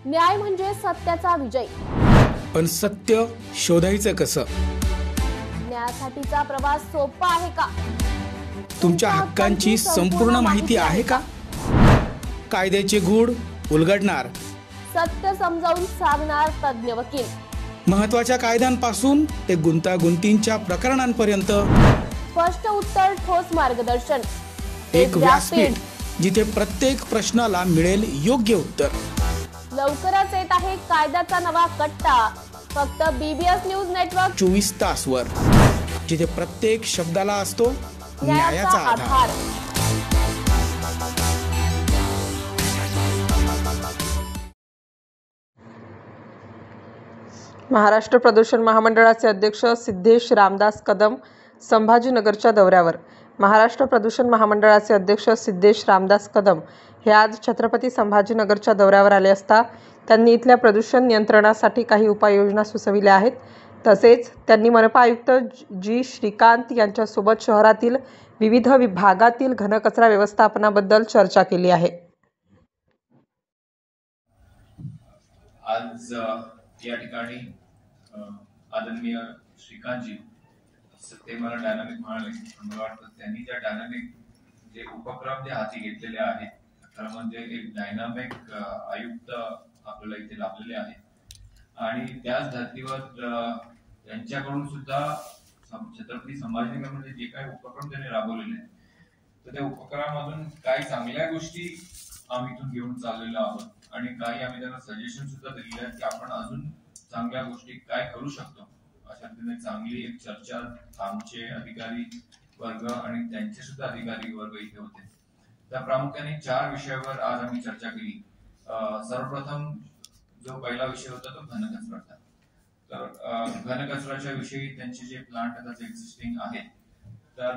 न्याय म्हणजे सत्याचा विजय। पण सत्य शोधायचं कसं? न्यायासाठीचा प्रवास सोपा आहे का? तुमच्या हक्कांची संपूर्ण माहिती आहे का? कायद्याचे गूढ उलगडणार, सत्य समजावून सांगणार तज्ञ वकील। महत्त्वाच्या कायद्यांपासून ते गुंतागुंतींच्या प्रकरणांपर्यंत स्पष्ट उत्तर, ठोस मार्गदर्शन। एक व्यासपीठ जिथे प्रत्येक प्रश्नाला मिळेल योग्य उत्तर। लवकरच येत आहे कायद्याचा नवा कट्टा, फक्त BBS न्यूज नेटवर्क 24 तासवर, जिथे प्रत्येक शब्दाला असतो न्यायाचा आधार। महाराष्ट्र प्रदूषण महामंडळाचे अध्यक्ष सिद्धेश रामदास कदम संभाजीनगरच्या दौऱ्यावर। महाराष्ट्र प्रदूषण महामंडळाचे अध्यक्ष सिद्धेश रामदास कदम हे आज छत्रपती संभाजीनगरच्या दौऱ्यावर आले असता त्यांनी इथल्या प्रदूषण नियंत्रणासाठी काही उपाययोजना सुचविल्या आहेत। तसेच त्यांनी मनपा आयुक्त जी श्रीकांत यांच्यासोबत शहरातील विविध विभागातील घनकचरा व्यवस्थापनाबद्दल चर्चा केली आहे। आज या ठिकाणी आदरणीय श्रीकांतजी ते मला डायनामिक म्हणाले, मला वाटतं त्यांनी त्या डायनामिक जे उपक्रम जे हाती घेतलेले आहेत खरं म्हणजे एक डायनामिक आयुक्त आपल्याला इथे लाभलेले आहेत आणि त्याच धर्तीवर त्यांच्याकडून सुद्धा छत्रपती संभाजीनगरमध्ये जे काही उपक्रम त्यांनी राबवलेले आहेत तर त्या उपक्रमामधून काही चांगल्या गोष्टी आम्ही इथून घेऊन चाललेलो आहोत आणि काही आम्ही त्यांना सजेशन सुद्धा दिलेले आहेत की आपण अजून चांगल्या गोष्टी काय करू शकतो। अशा पद्धतीने चांगली एक चर्चा आमचे अधिकारी वर्ग आणि त्यांचे सुद्धा अधिकारी वर्ग इथे होते। त्या प्रामुख्याने 4 विषयावर आज आम्ही चर्चा केली। सर्वप्रथम जो पहिला विषय होता तो घनकचराचा। तर घनकचऱ्याच्या विषयी त्यांचे जे प्लांट आता एक्झिस्टिंग आहेत तर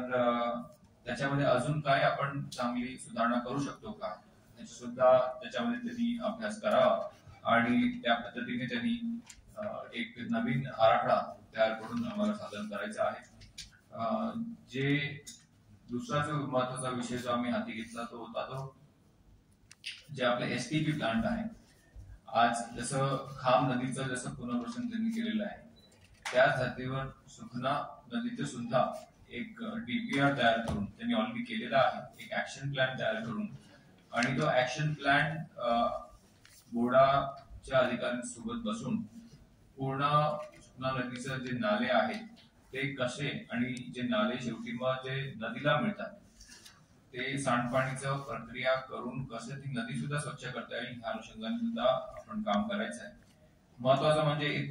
त्याच्यामध्ये अजून काय आपण चांगली सुधारणा करू शकतो का याची सुद्धा त्याच्यामध्ये त्यांनी अभ्यास करावा आणि त्या पद्धतीने त्यांनी एक नवीन आराखडा तयार करून आम्हाला सादर करायचा आहे। जे दुसरा जो महत्त्वाचा विषय जो आम्ही हाती घेतला तो होता तो जे आपले STP प्लांट आहे। आज जसं खाम नदीचं जसं पुनर्वसन त्यांनी केलेलं आहे त्याच धर्तीवर सुखना नदीचं सुद्धा एक DPR तयार करून त्यांनी ऑलरेडी केलेला आहे, एक ऍक्शन प्लॅन तयार करून आणि तो ऍक्शन प्लॅन बोर्डाच्या अधिकाऱ्यांसोबत बसून पूर्ण सुखना नदीचं जे नाले आहेत ते कसे आणि जे नाले शेवटी मग जे नदीला मिळतात ते सांडपाणीचं प्रक्रिया करून कसं ती नदी सुद्धा स्वच्छ करता येईल ह्या अनुषंगाने सुद्धा आपण काम करायचं आहे। महत्वाचं म्हणजे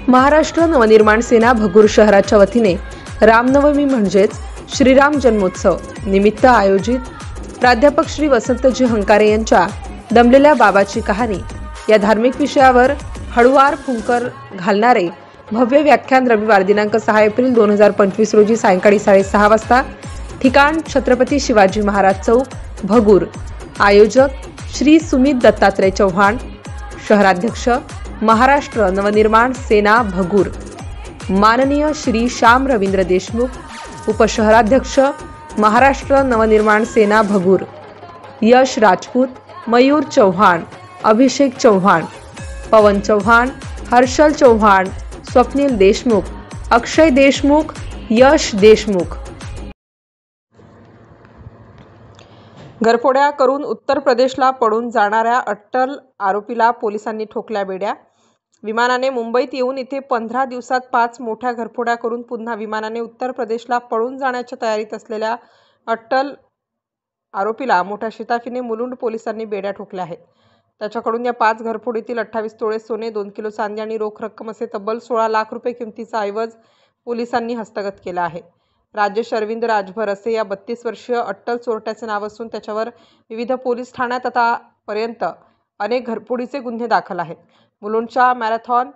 महाराष्ट्र नवनिर्माण सेना भगूर शहराच्या वतीने रामनवमी म्हणजेच श्रीराम जन्मोत्सव निमित्त आयोजित प्राध्यापक श्री वसंतजी हंकारे यांच्या दमलेल्या बाबाची कहाणी या धार्मिक विषयावर हळुवार फुंकर घालणारे भव्य व्याख्यान रविवार दिनांक 6 एप्रिल 2025 रोजी सायंकाळी 6:30 वाजता, ठिकाण छत्रपती शिवाजी महाराज चौक भगूर। आयोजक श्री सुमित दत्तात्रय चव्हाण, शहराध्यक्ष महाराष्ट्र नवनिर्माण सेना भगूर माननीय श्री श्याम रवींद्र देशमुख, उपशहराध्यक्ष महाराष्ट्र नवनिर्माण सेना भगूर यश राजपूत, मयूर चौहान, अभिषेक चौहान, पवन चौहान, हर्षल चौहान, स्वप्नील देशमुख, अक्षय देशमुख, यश देशमुख। घरफोड्या करून उत्तर प्रदेशला पळून जाणाऱ्या अट्टल आरोपीला पोलिसांनी ठोकल्या बेड्या। विमानाने मुंबईत येऊन इथे 15 दिवसात 5 मोठ्या घरफोड्या करून पुन्हा विमानाने उत्तर प्रदेशला पळून जाण्याच्या तयारीत असलेल्या अट्टल आरोपीला मोठ्या शिताफीने मुलुंड पोलिसांनी बेड्या ठोकल्या आहेत। त्याच्याकडून या 5 घरफोडीतील 28 तोळे सोने, 2 किलो चांदी आणि रोख रक्कम असे तब्बल 16 लाख रुपये किमतीचा ऐवज पोलिसांनी हस्तगत केला आहे। राजेश अरविंद राजभर असे या 32 वर्षीय अट्टल चोरट्याचे नाव असून त्याच्यावर विविध पोलीस ठाण्यात आतापर्यंत अनेक घरफोडीचे गुन्हे दाखल आहेत। मुलुंडच्या मॅरेथॉन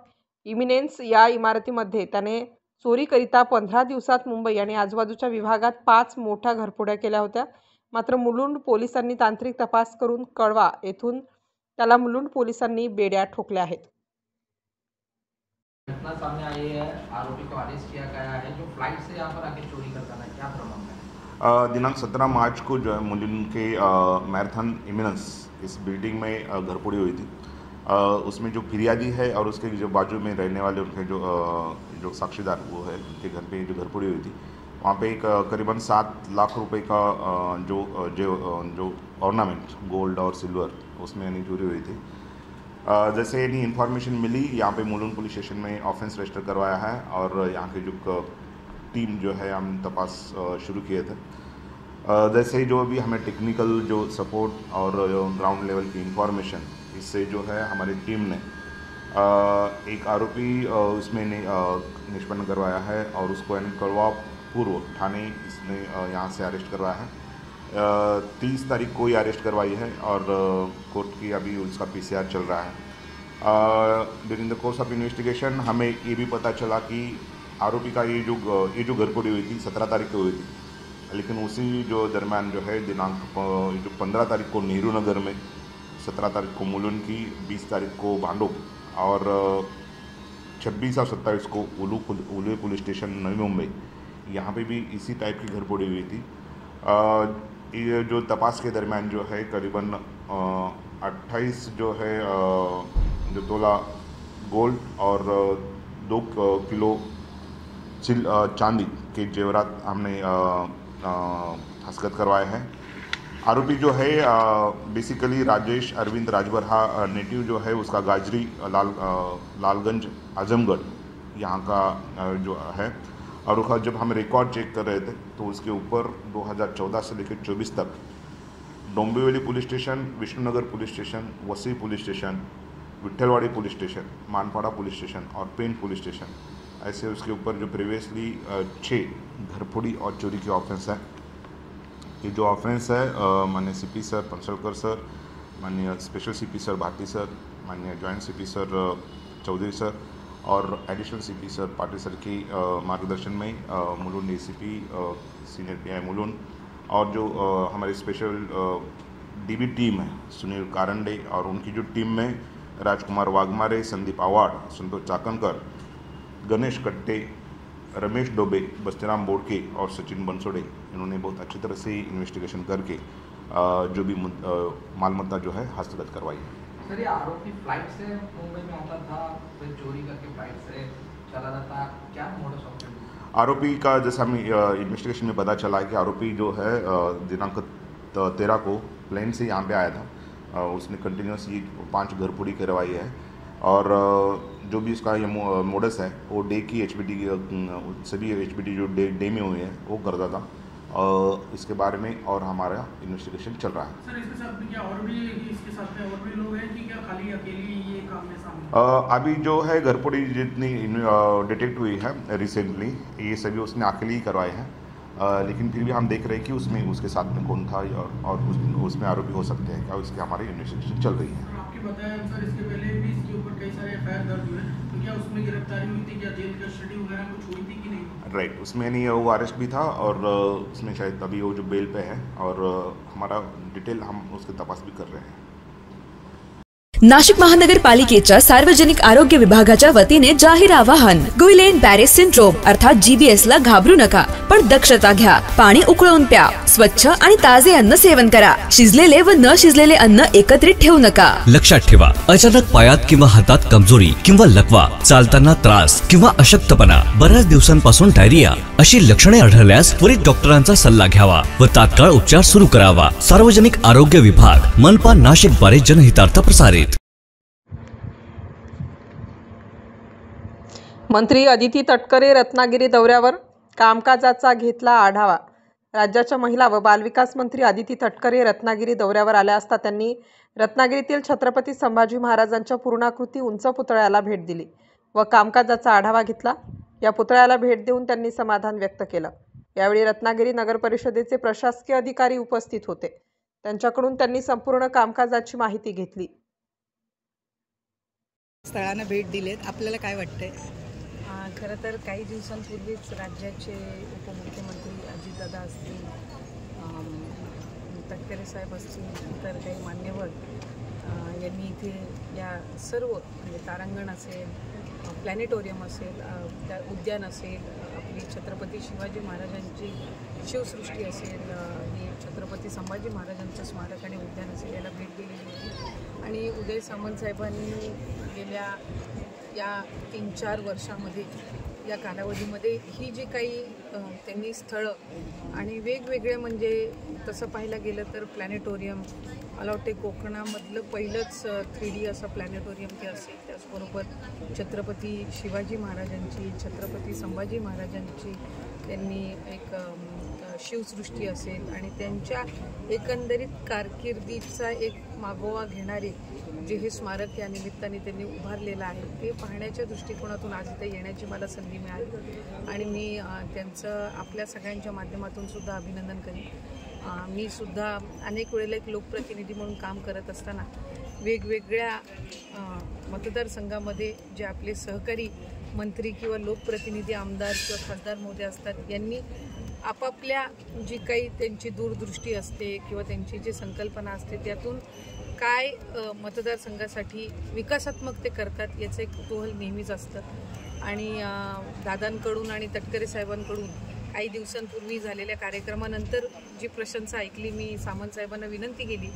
इमिनेन्स या इमारतीमध्ये त्याने चोरीकरिता 15 दिवसात मुंबई आणि आजूबाजूच्या विभागात 5 मोठ्या घरफोड्या केल्या होत्या। मात्र मुलुंड पोलिसांनी तांत्रिक तपास करून कळवा येथून त्याला मुलुंड पोलिसांनी बेड्या ठोकल्या आहेत। घटना सामने आई है, आरोपी को अरेस्ट किया गया है जो फ्लाइट से यहाँ पर आके चोरी करता था, क्या प्रॉब्लम है? दिनांक 17 मार्च को जो है मुलिन के मैराथन इमिनेंस इस बिल्डिंग में घरफोड़ी हुई थी। उसमें जो फिरियादी है और उसके जो बाजू में रहने वाले उनके जो साक्षीदार वो है, उनके घर पे जो घरफोड़ी हुई थी, वहाँ पे एक करीबन 7 लाख रुपए का जो ऑर्नामेंट गोल्ड और सिल्वर उसमें यानी चोरी हुई थी। जैसे यानी इन्फॉर्मेशन मिली, यहाँ पे मुलुंड पुलिस स्टेशन में ऑफेंस रजिस्टर करवाया है और यहाँ की जो टीम जो है हम तपास शुरू किए थे। जैसे ही जो भी हमें टेक्निकल जो सपोर्ट और ग्राउंड लेवल की इंफॉर्मेशन, इससे जो है हमारी टीम ने एक आरोपी उसमें निष्पन्न करवाया है और उसको यानी करवा पूर्व थाने इसने यहाँ से अरेस्ट करवाया है। 30 तारीख को ही अरेस्ट करवाई है और कोर्ट की अभी उसका PCR चल रहा है। During the course of investigation हमें ये भी पता चला कि आरोपी का ये जो घरफोड़ी हुई थी 17 तारीख को हुई थी, लेकिन उसी जो दरम्यान जो है दिनांक जो 15 तारीख को नेहरू नगर में, 17 तारीख को मुलुंड की, 20 तारीख को भांडुप और 26 और 27 को उलू पुलिस स्टेशन नवी मुंबई, यहाँ पे भी इसी टाइप की घरफोड़ी हुई थी। ये जो तपास के दरमियान जो है करीबन 28 जो है जो तोला गोल्ड और 2 किलो चांदी के जेवरात हमने हस्तगत करवाए हैं। आरोपी जो है बेसिकली राजेश अरविंद राजबरहा नेटिव जो है उसका गाजरी लालगंज आजमगढ़ यहाँ का जो है, और उसका जब हम रिकॉर्ड चेक कर रहे थे तो उसके ऊपर 2014 से लेकर 24 तक Dombivli police station, Vishnunagar police station, वसी police station, Vitthalwadi police station, Manpada police station और पेंट पुलिस स्टेशन, ऐसे उसके ऊपर जो प्रीवियसली 6 घरफोड़ी और चोरी के ऑफेंस हैं। ये जो ऑफेंस है माननीय CP सर पंसलकर सर, माननीय special CP sir Bharti sir, माननीय joint CP sir Chaudhary sir और additional CP sir Patil sir की मार्गदर्शन में Mulund ACP senior PI Mulund और जो हमारी स्पेशल DB टीम है सुनील कारंडे और उनकी जो टीम में राजकुमार वाघमारे, संदीप आवाड़, संतोष चाकनकर, गणेश कट्टे, रमेश डोबे, बस्तीराम बोड़के और सचिन बंसोड़े, इन्होंने बहुत अच्छी तरह से इन्वेस्टिगेशन करके जो भी मालमत्ता जो है हस्तगत करवाई है। सर, ये आरोपी फ्लाइट से मुंबई में आता था, फिर चोरी करके फ्लाइट से चला जाता, क्या मोडस ऑपरेंडी? आरोपी का जैसा हमें इन्वेस्टिगेशन में पता चला है कि आरोपी जो है दिनांक 13 को प्लेन से यहाँ पे आया था। उसने कंटिन्यूस ये 5 घरफोड़ी करवाई है और जो भी इसका ये मोडस है वो डे की HBD सभी HBD जो डे में हुए हैं वो करता था। इसके बारे में और हमारा इन्वेस्टिगेशन चल रहा है। सर, इसके साथ में क्या और भी इसके साथ में और भी लोग हैं कि क्या खाली अकेली ये काम में शामिल? अभी जो है घरफोड़ी जितनी डिटेक्ट हुई है रिसेंटली, ये सभी उसने अकेले ही करवाए हैं, लेकिन फिर भी हम देख रहे हैं कि उसमें उसके साथ में कौन था और उसमें आरोपी हो सकते हैं क्या, उसकी हमारी इन्वेस्टिगेशन चल रही है। आपके बताया सर इसके पहले भी इसके ऊपर कई सारे FIR दर्ज हुए, तो क्या उसमें गिरफ्तारी हुई थी, क्या जेल कस्टडी वगैरह कुछ हुई थी कि नहीं? राइट, उसमें नहीं वो अरेस्ट भी था और उसमें शायद अभी वो जो बेल पे है और हमारा डिटेल हम उसकी तपास भी कर रहे हैं। नाशिक महानगरपालिकेच्या सार्वजनिक आरोग्य विभागाच्या वतीने जाहीर आवाहन, गुइलेन बॅरे सिंड्रोम अर्थात GBS ला घाबरू नका, पण दक्षता घ्या. पाणी उकळून प्या. स्वच्छ आणि ताजे अन्न सेवन करा. शिजलेले व न शिजलेले अन्न एकत्रित ठेवू नका. लक्षात ठेवा, अचानक पायात किंवा हातात कमजोरी किंवा लकवा, चालताना त्रास किंवा अशक्तपणा, बऱ्याच दिवसांपासून डायरिया अशी लक्षणे आढळल्यास त्वरित डॉक्टरांचा सल्ला घ्यावा व तात्काळ उपचार सुरू करावा. सार्वजनिक आरोग्य विभाग, मनपा नाशिक द्वारे जनहितार्थ प्रसारित. मंत्री अदिती तटकरे रत्नागिरी दौऱ्यावर, कामकाजाचा घेतला आढावा. राज्याच्या महिला व बालविकास मंत्री अदिती तटकरे रत्नागिरी दौऱ्यावर आल्या असता त्यांनी रत्नागिरीतील छत्रपती संभाजी महाराजांच्या पूर्णाकृती उंच पुतळ्याला भेट दिली व कामकाजाचा आढावा घेतला. या पुतळ्याला भेट देऊन त्यांनी समाधान व्यक्त केलं. यावेळी रत्नागिरी नगर परिषदेचे प्रशासकीय अधिकारी उपस्थित होते. त्यांच्याकडून त्यांनी संपूर्ण कामकाजाची माहिती घेतली. स्थळांना भेट दिलेत, आपल्याला काय वाटतंय? खरं तर काही दिवसांपूर्वीच राज्याचे उपमुख्यमंत्री अजितदादा असतील, तटकरे साहेब असतील, इतर काही मान्यवर यांनी इथे या सर्व म्हणजे तारांगण असेल, प्लॅनेटोरियम असेल, उद्यान असेल, श्री छत्रपती शिवाजी महाराजांची शिवसृष्टी असेल, ही छत्रपती संभाजी महाराजांचं स्मारक आणि उद्यान असेल याला भेट दिलेली होती। आणि उदय सामंत साहेबांनी गेल्या या 3-4 वर्षामध्ये या कालावधीमध्ये ही जी काही त्यांनी स्थळं आणि वेगवेगळे म्हणजे तसं पाहायला गेलं तर प्लॅनेटोरियम, मला वाटते कोकणामधलं पहिलंच 3D असं प्लॅनेटोरियम ते असेल, त्याचबरोबर छत्रपती शिवाजी महाराजांची, छत्रपती संभाजी महाराजांची त्यांनी एक शिवसृष्टी असेल आणि त्यांच्या एकंदरीत कारकिर्दीचा एक मागोवा घेणारे जे हे स्मारक या निमित्ताने त्यांनी उभारलेलं आहे ते पाहण्याच्या दृष्टिकोनातून आज इथे येण्याची मला संधी मिळाली आणि मी त्यांचं आपल्या सगळ्यांच्या माध्यमातून सुद्धा अभिनंदन करेन। मी सुद्धा अनेक वेळेला एक लोकप्रतिनिधी म्हणून काम करत असताना वेगवेगळ्या मतदारसंघामध्ये जे आपले सहकारी मंत्री किंवा लोकप्रतिनिधी, आमदार किंवा खासदार महोदय असतात यांनी आपापल्या जी काही त्यांची दूरदृष्टी असते किंवा त्यांची जी संकल्पना असते त्यातून काय मतदारसंघासाठी विकासात्मक ते करतात याचं एक कुतूहल नेहमीच असतं। आणि दादांकडून आणि तटकरे साहेबांकडून काही दिवसांपूर्वी झालेल्या कार्यक्रमानंतर जी प्रशंसा ऐकली, मी सामंत साहेबांना विनंती केली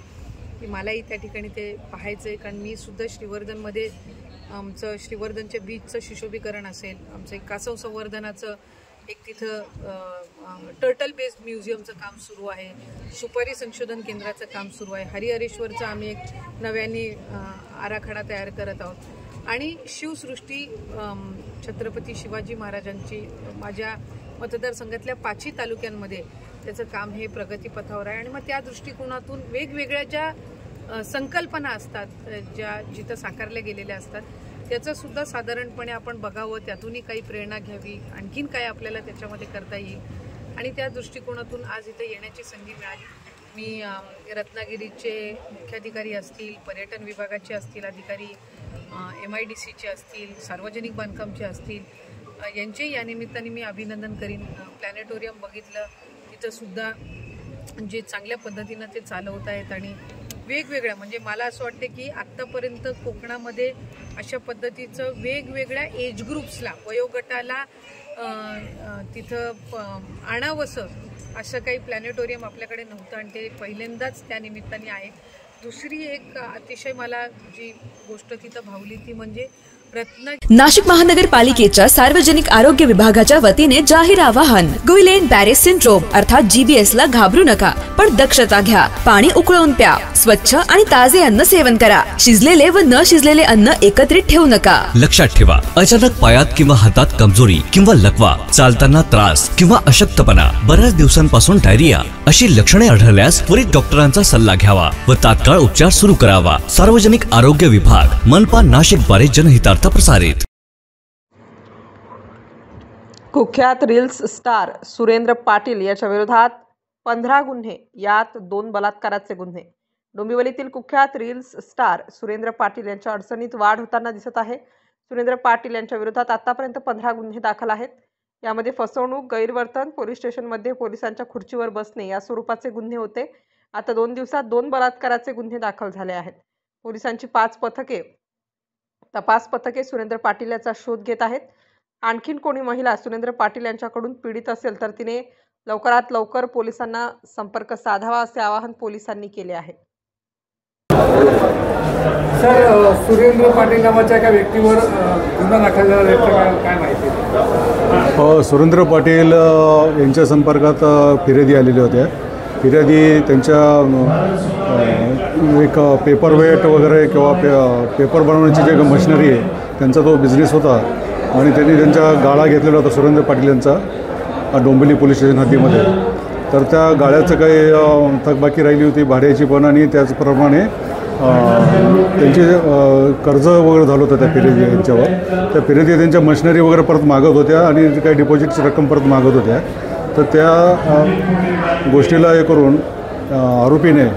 की मलाही त्या ठिकाणी ते पाहायचं आहे, कारण मी सुद्धा श्रीवर्धनमध्ये आमचं श्रीवर्धनच्या बीचचं सुशोभीकरण असेल, आमचं एक कासव संवर्धनाचं एक तिथं टर्टल बेस्ड म्युझियमचं काम सुरू आहे, सुपारी संशोधन केंद्राचं काम सुरू आहे, हरिहरेश्वरचं आम्ही एक नव्याने आराखडा तयार करत आहोत आणि शिवसृष्टी छत्रपती शिवाजी महाराजांची माझ्या मतदारसंघातल्या 5ही तालुक्यांमध्ये त्याचं काम हे प्रगतीपथावर आहे। आणि मग त्या दृष्टिकोनातून वेगवेगळ्या ज्या संकल्पना असतात, ज्या जिथं साकारल्या गेलेल्या असतात त्याचं सुद्धा साधारणपणे आपण बघावं, त्यातूनही काही प्रेरणा घ्यावी, आणखीन काय आपल्याला त्याच्यामध्ये करता येईल आणि त्या दृष्टिकोनातून आज इथं येण्याची संधी मिळाली। मी रत्नागिरीचे मुख्याधिकारी असतील, पर्यटन विभागाचे असतील अधिकारी, MIDCचे असतील, सार्वजनिक बांधकामचे असतील यांचे या निमित्ताने मी अभिनंदन करीन। प्लॅनेटोरियम बघितलं, तिथं सुद्धा जे चांगल्या पद्धतीनं ते चालवत आहेत आणि वेगवेगळ्या म्हणजे मला असं वाटतं की आत्तापर्यंत कोकणामध्ये अशा पद्धतीचं वेगवेगळ्या एज ग्रुप्सला, वयोगटाला तिथं आणावंसं असं काही प्लॅनेटोरियम आपल्याकडे नव्हतं आणि ते पहिल्यांदाच त्या निमित्ताने आहे। दुसरी एक अतिशय मला जी गोष्ट तिथं भावली ती म्हणजे नाशिक महानगरपालिकेच्या सार्वजनिक आरोग्य विभागाच्या वतीने जाहीर आवाहन, गुइलेन बॅरेस सिंड्रोम अर्थात GBS ला घाबरू नका, पण दक्षता घ्या। पाणी उकळून प्या, स्वच्छ आणि ताजे अन्न सेवन करा, शिजलेले व न शिजलेले अन्न एकत्रित ठेवू नका। लक्षात ठेवा, अचानक पायात किंवा हातात कमजोरी किंवा लकवा, चालताना त्रास किंवा अशक्तपणा, बऱ्याच दिवसांपासून डायरिया अशी लक्षणे आढळल्यास त्वरित डॉक्टरांचा सल्ला घ्यावा व तात्काळ उपचार सुरू करावा। सार्वजनिक आरोग्य विभाग, मनपा नाशिक द्वारे जनहितार्थ प्रसारित। कुख्यात रील्स स्टार सुरेंद्र पाटील याच्या विरोधात 15 गुन्हे, यात 2 बलात्काराचे गुन्हे। डोंबिवलीतील कुख्यात रील्स स्टार सुरेंद्र पाटील यांच्या अडचणीत वाढ होताना दिसत आहे। सुरेंद्र पाटील यांच्या विरोधात आतापर्यंत 15 गुन्हे दाखल आहेत। यामध्ये फसवणूक, गैरवर्तन, पोलीस स्टेशनमध्ये पोलिसांच्या खुर्चीवर बसणे या स्वरूपाचे गुन्हे होते। आता 2 दिवसात 2 बलात्काराचे गुन्हे दाखल झाले आहेत। पोलिसांची 5 तपास पथके सुरेंद्र पाटील याचा शोध घेत आहेत। आणखीन कोणी महिला सुरेंद्र पाटील यांच्याकडून पीडित असेल तर तिने लवकरात लवकर पोलिसांना संपर्क साधावा असे आवाहन पोलिसांनी केले आहे। सर, सुरेंद्र पाटील नावाच्या एका व्यक्तीवर गुन्हा दाखल झाला आहे, काय माहिती? सुरेंद्र पाटील यांच्या संपर्कात फिर्यादी आलेल्या होत्या। फिर्यादी त्यांच्या एक पेपर वेट वगैरे किंवा पेपर बनवण्याची जे मशिनरी आहे त्यांचा तो बिझनेस होता आणि त्यांनी त्यांच्या गाळा घेतलेला होता सुरेंद्र पाटील यांचा डोंबिवली पोलीस स्टेशन हद्दीमध्ये। तर त्या गाळ्याचं काही थकबाकी राहिली होती भाड्याची पण, आणि त्याचप्रमाणे त्यांचे कर्ज वगैरे झालं होतं त्या फिर्यादी यांच्यावर। त्या फिर्यादी त्यांच्या मशिनरी वगैरे परत मागत होत्या आणि काही डिपॉझिटची रक्कम परत मागत होत्या। तर त्या गोष्टीला हे करून आरोपीने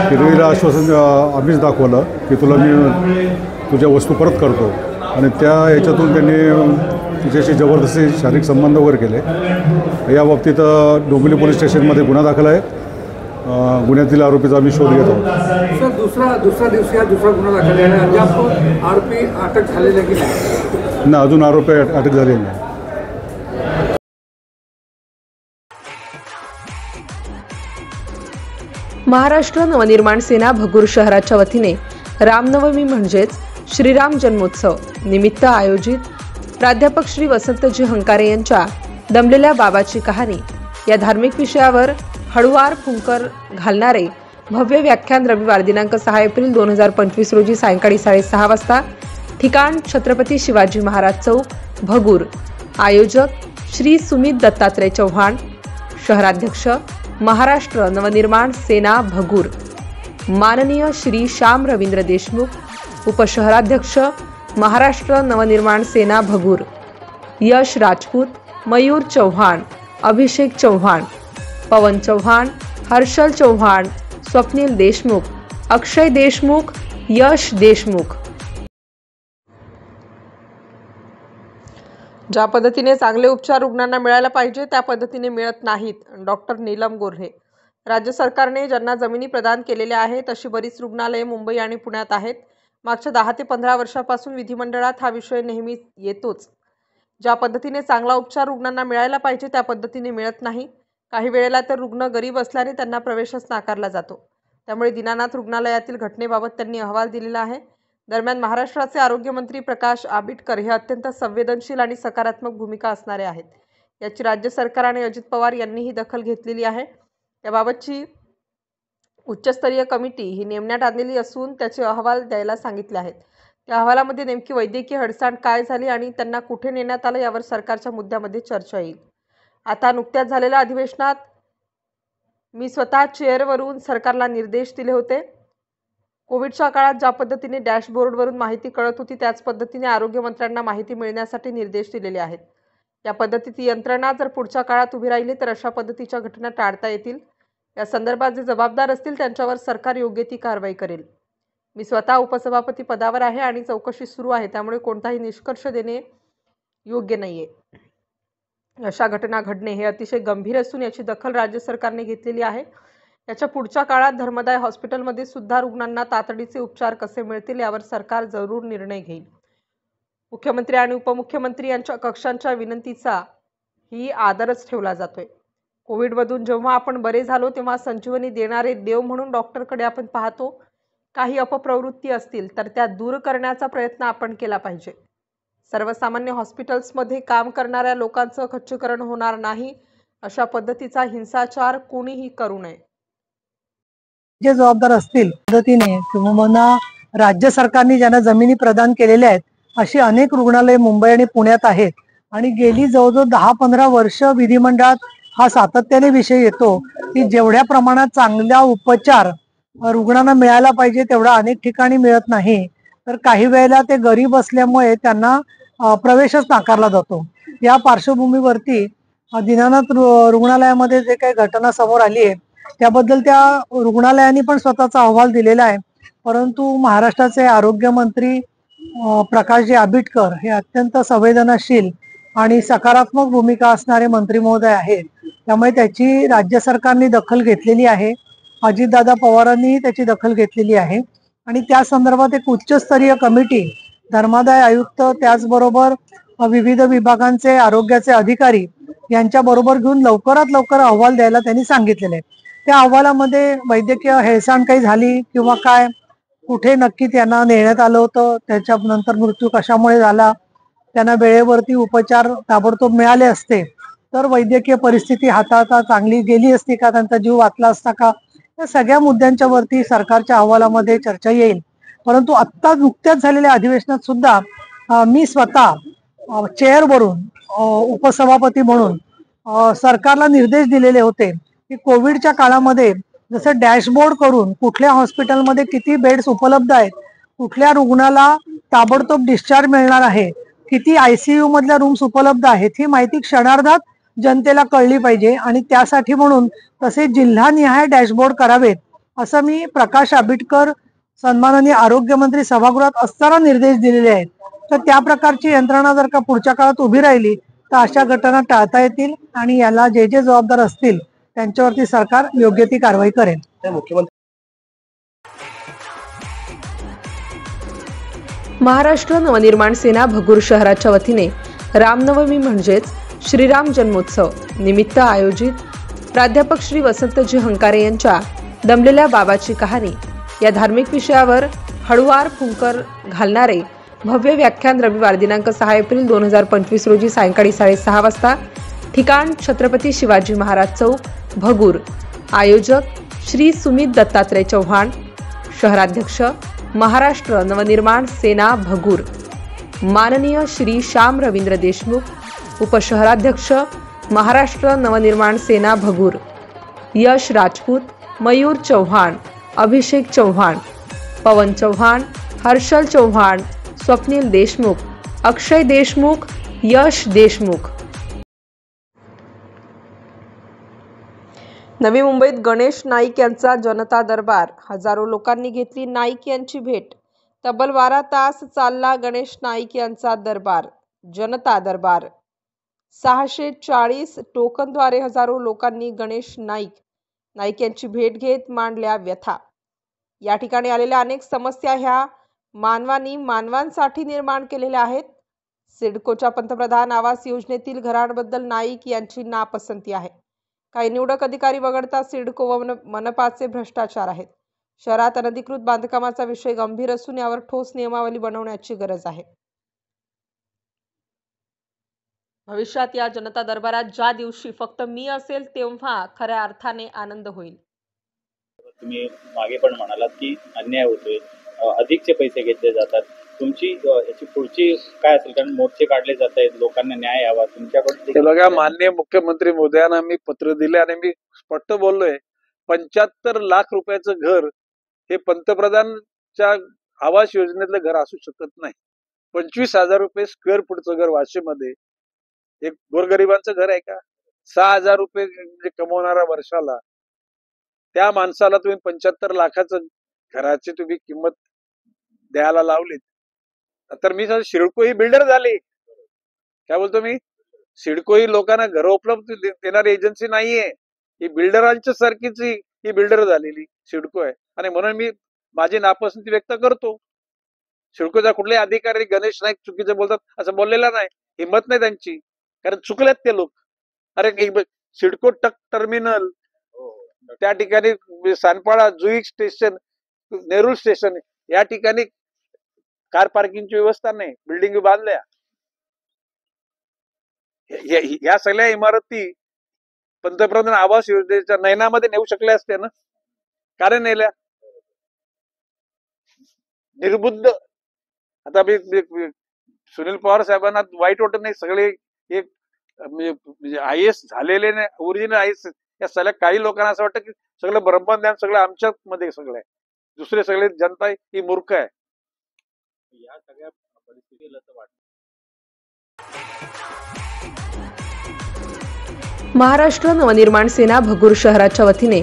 फिर्यादीला आश्वासन आम्हीच दाखवलं की तुला मी तुझ्या वस्तू परत करतो, आणि त्या याच्यातून त्यांनी तिच्याशी जबरदस्ती शारीरिक संबंध वगैरे केले। या बाबतीत डोंबिवली पोलीस स्टेशनमध्ये गुन्हा दाखल आहे। गुन्ह्यातील आरोपीचा आम्ही शोध घेत आहोत। सर, दुसरा दिवशी दुसरा गुन्हा दाखल आहे, अद्याप आरोपी अटक झालेला की नाही? अजून आरोपी अटक झालेली नाही। महाराष्ट्र नवनिर्माण सेना भगूर शहराच्या वतीने रामनवमी म्हणजेच श्रीराम जन्मोत्सव निमित्त आयोजित प्राध्यापक श्री वसंतजी हंकारे यांच्या दमलेल्या बाबाची कहाणी या धार्मिक विषयावर हळुवार फुंकर घालणारे भव्य व्याख्यान रविवार दिनांक 6 एप्रिल 2025 रोजी सायंकाळी 6:30 वाजता ठिकाण छत्रपती शिवाजी महाराज चौक भगूर। आयोजक श्री सुमित दत्तात्रय चव्हाण, शहराध्यक्ष महाराष्ट्र नवनिर्माण सेना भगूर माननीय श्री श्याम रवींद्र देशमुख, उपशहराध्यक्ष महाराष्ट्र नवनिर्माण सेना भगूर यश राजपूत, मयूर चौहान, अभिषेक चौहान, पवन चौहान, हर्षल चौहान, स्वप्नील देशमुख, अक्षय देशमुख, यश देशमुख। ज्या पद्धतीने चांगले उपचार रुग्णांना मिळायला पाहिजे त्या पद्धतीने मिळत नाहीत, डॉक्टर नीलम गोऱ्हे। राज्य सरकारने ज्यांना जमिनी प्रदान केलेल्या आहेत अशी बरीच रुग्णालये मुंबई आणि पुण्यात आहेत। मागच्या 10 ते 15 वर्षापासून विधिमंडळात हा विषय नेहमी येतोच। ज्या पद्धतीने चांगला उपचार रुग्णांना मिळायला पाहिजे त्या पद्धतीने मिळत नाही। काही वेळेला तर रुग्ण गरीब असल्याने त्यांना प्रवेशच नाकारला जातो। त्यामुळे दीनानाथ रुग्णालयातील घटनेबाबत त्यांनी अहवाल दिलेला आहे। दरम्यान महाराष्ट्राचे आरोग्यमंत्री प्रकाश आबिटकर हे अत्यंत संवेदनशील आणि सकारात्मक भूमिका असणारे आहेत। याची राज्य सरकार आणि अजित पवार यांनीही दखल घेतलेली आहे। याबाबतची उच्चस्तरीय कमिटी ही नेमण्यात आलेली असून त्याचे अहवाल द्यायला सांगितले आहेत। त्या अहवालामध्ये नेमकी वैद्यकीय हडसांड काय झाली आणि त्यांना कुठे नेण्यात आलं यावर सरकारच्या मुद्द्यामध्ये चर्चा येईल। आता नुकत्याच झालेल्या अधिवेशनात मी स्वतः चेअरवरून सरकारला निर्देश दिले होते। कोविडच्या काळात ज्या पद्धतीने डॅशबोर्डवरून माहिती कळत होती त्याच पद्धतीने आरोग्यमंत्र्यांना माहिती मिळण्यासाठी निर्देश दिलेले आहेत। या पद्धतीची यंत्रणा जर पुढच्या काळात उभी राहिली तर अशा पद्धतीच्या घटना टाळता येतील। या संदर्भात जे जबाबदार असतील त्यांच्यावर सरकार योग्य ती कारवाई करेल। मी स्वतः उपसभापती पदावर आहे आणि चौकशी सुरू आहे, त्यामुळे कोणताही निष्कर्ष देणे योग्य नाहीये। अशा घटना घडणे हे अतिशय गंभीर असून याची दखल राज्य सरकारने घेतलेली आहे। याच्या पुढच्या काळात धर्मदाय हॉस्पिटलमध्ये सुद्धा रुग्णांना तातडीचे उपचार कसे मिळतील यावर सरकार जरूर निर्णय घेईल। मुख्यमंत्री आणि उपमुख्यमंत्री यांच्या कक्षांच्या विनंतीचा ही आदरच ठेवला जातोय। कोविडमधून जेव्हा आपण बरे झालो तेव्हा संजीवनी देणारे देव म्हणून डॉक्टरकडे आपण पाहतो। काही अपप्रवृत्ती असतील तर त्या दूर करण्याचा प्रयत्न आपण केला पाहिजे। सर्वसामान्य हॉस्पिटल्समध्ये काम करणाऱ्या लोकांचं खच्चीकरण होणार नाही, अशा पद्धतीचा हिंसाचार कोणीही करू नये। जे जबाबदार असतील पद्धतीने किंवा राज्य सरकारने ज्यांना जमिनी प्रदान केलेल्या आहेत अशी अनेक रुग्णालये मुंबई आणि पुण्यात आहेत आणि गेली जवळजवळ 10-15 वर्ष विधिमंडळात हा सातत्याने विषय येतो की जेवढ्या प्रमाणात चांगला उपचार रुग्णांना मिळायला पाहिजे तेवढा अनेक ठिकाणी मिळत नाही, तर काही वेळेला ते गरीब असल्यामुळे त्यांना प्रवेशच नाकारला जातो। या पार्श्वभूमीवरती दीनानाथ रुग्णालयामध्ये जे काही घटना समोर आली आहे त्याबद्दल त्या रुग्णालयाने पण स्वतःचा अहवाल दिलेला आहे, परंतु महाराष्ट्राचे आरोग्यमंत्री प्रकाशजी आबिटकर हे अत्यंत संवेदनशील आणि सकारात्मक भूमिका असणारे मंत्री महोदय आहेत, त्यामुळे त्याची राज्य सरकारने दखल घेतलेली आहे। अजितदादा पवारांनी त्याची दखल घेतलेली आहे आणि त्या संदर्भात एक उच्चस्तरीय कमिटी धर्मादाय आयुक्त त्याचबरोबर विविध विभागांचे आरोग्याचे अधिकारी यांच्या बरोबर घेऊन लवकरात लवकर अहवाल द्यायला त्यांनी सांगितलेले आहे। त्या अहवालामध्ये वैद्यकीय हेळसांड काही झाली किंवा काय कुठे नक्की त्यांना नेण्यात आलं होतं, त्याच्यानंतर मृत्यू कशामुळे झाला, त्यांना वेळेवरती उपचार ताबडतोब मिळाले असते तर वैद्यकीय परिस्थिती हाताळता चांगली गेली असती का, त्यांचा जीव वाचला असता का, या सगळ्या मुद्द्यांच्या वरती सरकारच्या अहवालामध्ये चर्चा येईल। परंतु आत्ता नुकत्याच झालेल्या अधिवेशनात सुद्धा मी स्वतः चेअरवरून उपसभापती म्हणून सरकारला निर्देश दिलेले होते की कोविडच्या काळामध्ये जसं डॅशबोर्ड करून कुठल्या हॉस्पिटलमध्ये किती बेड्स उपलब्ध आहेत, कुठल्या रुग्णाला ताबडतोब डिस्चार्ज मिळणार आहे, किती ICU मधल्या रूम्स उपलब्ध आहेत ही माहिती क्षणार्धात जनतेला कळली पाहिजे आणि त्यासाठी म्हणून तसे जिल्हानिहाय डॅशबोर्ड करावेत असं मी प्रकाश आबिटकर सन्माननीय आरोग्यमंत्री सभागृहात असताना निर्देश दिलेले आहेत। तर त्या प्रकारची यंत्रणा जर का पुढच्या काळात उभी राहिली तर अशा घटना टाळता येतील आणि याला जे जे जबाबदार असतील त्यांच्यावरती सरकार योग्य ती कारवाई करेल। महाराष्ट्र नवनिर्माण सेना भगूर शहराच्या वतीने रामनवमी म्हणजेच श्रीराम जन्मोत्सव निमित्त आयोजित प्राध्यापक श्री वसंतजी हंकारे यांच्या दमलेल्या बाबाची कहाणी या धार्मिक विषयावर हळुवार फुंकर घालणारे भव्य व्याख्यान रविवार दिनांक 6 एप्रिल 2025 रोजी सायंकाळी 6:30 वाजता. ठिकाण छत्रपती शिवाजी महाराज चौक, भगूर. आयोजक श्री सुमित दत्तात्रय चव्हाण. शहराध्यक्ष महाराष्ट्र नवनिर्माण सेना भगूर माननीय श्री श्याम रवींद्र देशमुख. उपशहराध्यक्ष महाराष्ट्र नवनिर्माण सेना भगूर यश राजपूत, मयूर चव्हाण, अभिषेक चव्हाण, पवन चव्हाण, हर्षल चव्हाण, स्वप्नील देशमुख, अक्षय देशमुख, यश देशमुख. नवी मुंबईत गणेश नाईक यांचा जनता दरबार. हजारो लोकांनी घेतली नाईक यांची भेट. तब्बल 12 तास चालला गणेश नाईक यांचा दरबार. जनता दरबार. 640 टोकनद्वारे हजारो लोकांनी गणेश नाईक यांची भेट घेत मांडल्या व्यथा. या ठिकाणी आलेल्या अनेक समस्या ह्या मानवांनी मानवांसाठी निर्माण केलेल्या आहेत. सिडकोच्या पंतप्रधान आवास योजनेतील घरांबद्दल नाईक यांची नापसंती आहे. काही निवडक अधिकारी वगळता सिडको व मनपाचे भ्रष्टाचार आहेत. शहरात अनधिकृत बांधकामाचा विषय गंभीर असून यावर ठोस नियमावली बनवण्याची गरज आहे. भविष्यात या जनता दरबारात ज्या दिवशी फक्त मी असेल तेव्हा खऱ्या अर्थाने आनंद होईल. तुम्ही मागे पण म्हणालात की अन्याय होतोय, अधिकचे पैसे घेतले जातात. तुमची याची पुढची काय असेल? कारण मोर्चे काढले जात आहेत, लोकांना न्याय यावा तुमच्याकडे. बघा, माननीय मुख्यमंत्री मोदयांना मी पत्र दिले आणि मी स्पष्ट बोललोय, 75 लाख रुपयाचं घर हे पंतप्रधानच्या आवास योजनेतलं घर असू शकत नाही. 25,000 रुपये स्क्वेअर फूटचं घर वाशीमध्ये एक गोरगरिबांचं घर आहे का? 6,000 रुपये कमवणारा वर्षाला त्या माणसाला तुम्ही 75 लाखाचं घराची तुम्ही किंमत द्यायला लावलीत. तर मी सिडको ही बिल्डर झाली. काय बोलतो मी? सिडको ही लोकांना घर उपलब्ध देणारी एजन्सी नाहीये. ही बिल्डरांच्या सारखीच ही बिल्डर झालेली सिडको आहे. आणि म्हणून मी माझी नापसंती व्यक्त करतो. सिडकोचा कुठलेही अधिकारी गणेश नाईक चुकीचं बोलतात असं बोललेला नाही. हिंमत नाही त्यांची, कारण चुकलेत ते लोक. अरे सिडको टक टर्मिनल, त्या ठिकाणी सानपाडा, जुईक स्टेशन, नेरूळ स्टेशन या ठिकाणी कार पार्किंगची व्यवस्था नाही. बिल्डिंग बांधल्या. या सगळ्या इमारती पंतप्रधान आवास योजनेच्या नयनामध्ये नेऊ शकल्या असत्या ना? कारण नेल्या निर्बुद्ध. आता मी सुनील पवार साहेबांना वाईट वाटत नाही. सगळे एक IAS झालेले नाही, ओरिजिनल IAS. या सगळ्या काही लोकांना असं वाटतं की सगळं ब्रह्मज्ञान सगळं आमच्या मध्ये सगळं आहे, दुसरे सगळे जनता ही मूर्ख आहे. या सगळ्या परिस्थितीला असं वाटतं. महाराष्ट्र नवनिर्माण सेना भगूर शहराच्या वतीने